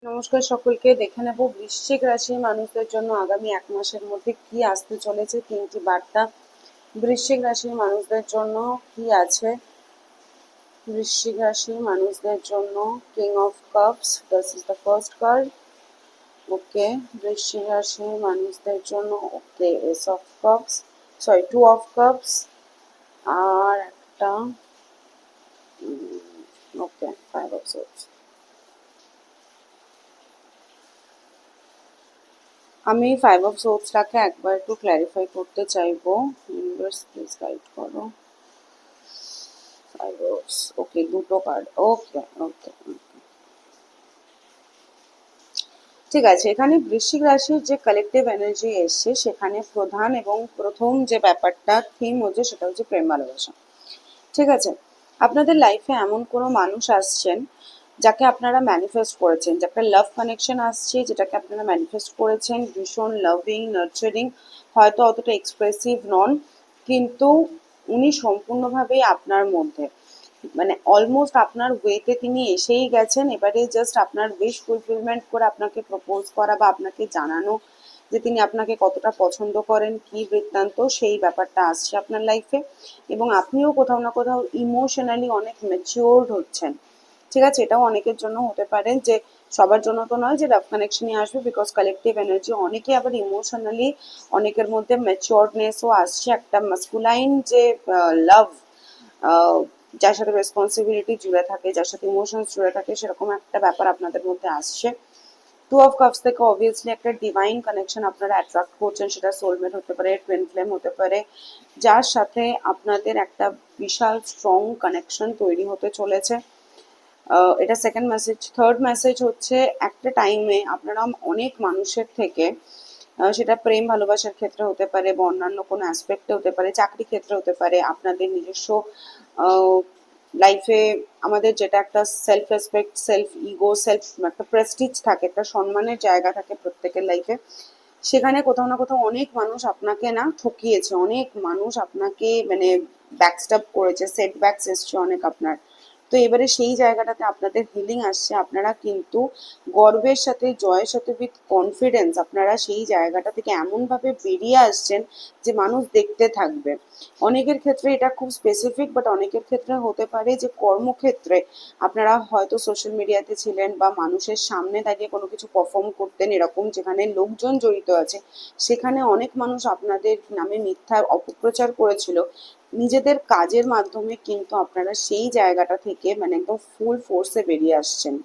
নমস্কার সকলকে। দেখে নেব বৃশ্চিক রাশির মানুষদের জন্য আগামী এক মাসের মধ্যে কি আসতে চলেছে। তিনটি বার্তা বৃশ্চিক রাশির মানুষদের জন্য কি আছে। বৃশ্চিক রাশির মানুষদের জন্য king of cups, this is the first card. Okay, বৃশ্চিক রাশির মানুষদের জন্য okay ace of cups, sorry two of cups, আর একটা ওকে ফাইভ অফ সোর্ডস। আমি ফাইভ অফ সোর্সটাকে একবার একটু ক্ল্যারিফাই করতে চাইবো। ইউনিভার্স প্লিজ গাইড করো। ফাইভ অফ ওকে, দুটো কার্ড। ওকে ওকে, ঠিক আছে। এখানে বৃশ্চিক রাশির যে কালেকটিভ এনার্জি এসছে সেখানে প্রধান এবং প্রথম যে ব্যাপারটা থিম হচ্ছে সেটা হচ্ছে প্রেম ভালোবাসা। ঠিক আছে, আপনাদের লাইফে এমন কোনো মানুষ আসছেন যাকে আপনারা ম্যানিফেস্ট করেছেন, যে একটা লাভ কানেকশন আসছে যেটাকে আপনারা ম্যানিফেস্ট করেছেন। ভীষণ লাভিং, নার্চারিং, হয়তো অতটা এক্সপ্রেসিভ নন, কিন্তু উনি সম্পূর্ণভাবেই আপনার মধ্যে, মানে অলমোস্ট আপনার ওয়েতে তিনি এসেই গেছেন। এবারে জাস্ট আপনার উইশ ফুলফিলমেন্ট করে আপনাকে প্রপোজ করা বা আপনাকে জানানো যে তিনি আপনাকে কতটা পছন্দ করেন, কি বৃত্তান্ত, সেই ব্যাপারটা আসছে আপনার লাইফে। এবং আপনিও কোথাও না কোথাও ইমোশনালি অনেক ম্যাচিওরড হচ্ছেন। ঠিক আছে, এটাও অনেকের জন্য হতে পারে, যে সবার জন্য তো নয় যে লাভ কানেকশনই আসবে, বিকজ কালেকটিভ এনার্জি অনেকে আবার ইমোশনালি, অনেকের মধ্যে ম্যাচিওরনেসও আসছে। একটা মাস্কুলাইন যে লাভ, যার সাথে রেসপন্সিবিলিটি জুড়ে থাকে, যার সাথে ইমোশনস জুড়ে থাকে, সেরকম একটা ব্যাপার আপনাদের মধ্যে আসছে। টু অফ কাপস থেকে অবভিয়াসলি একটা ডিভাইন কানেকশন আপনারা অ্যাট্রাক্ট করছেন। সেটা সোলমেট হতে পারে, টুইন ফ্লেম হতে পারে, যার সাথে আপনাদের একটা বিশাল স্ট্রং কানেকশন তৈরি হতে চলেছে। এটা সেকেন্ড মেসেজ। থার্ড মেসেজ হচ্ছে একটা টাইমে আপনারা অনেক মানুষের থেকে, সেটা প্রেম ভালোবাসার ক্ষেত্রে হতে পারে বা অন্যান্য কোনো অ্যাসপেক্টে হতে পারে, চাকরি ক্ষেত্রে হতে পারে, আপনাদের নিজস্ব লাইফে আমাদের যেটা একটা self respect, self ego, self একটা প্রেস্টিজ থাকে, একটা সম্মানের জায়গা থাকে প্রত্যেকের লাইফে। সেখানে কোথাও না কোথাও অনেক মানুষ আপনাকে না ঠকিয়েছে, অনেক মানুষ আপনাকে মানে ব্যাকস্টাপ করেছে, সেটব্যাকস এসছে অনেক আপনার। তো এবারে সেই জায়গাটাতে আপনাদের হিলিং আসছে। আপনারা কিন্তু গর্বের সাথে, জয়ের সাথে, উইথ কনফিডেন্স আপনারা সেই জায়গাটা থেকে এমনভাবে বেরিয়ে আসছেন যে মানুষ দেখতে থাকবে। অনেকের ক্ষেত্রে এটা খুব স্পেসিফিক, বাট অনেকের ক্ষেত্রে হতে পারে যে কর্মক্ষেত্রে আপনারা হয়তো সোশ্যাল মিডিয়াতে ছিলেন বা মানুষের সামনে দাঁড়িয়ে কোনো কিছু পারফর্ম করতেন এরকম, যেখানে লোকজন জড়িত আছে, সেখানে অনেক মানুষ আপনাদের নামে মিথ্যা অপপ্রচার করেছিল। নিজেদের কাজের মাধ্যমে কিন্তু আপনারা সেই জায়গাটা থেকে মানে একদম ফুল ফোর্সে বেরিয়ে আসছেন।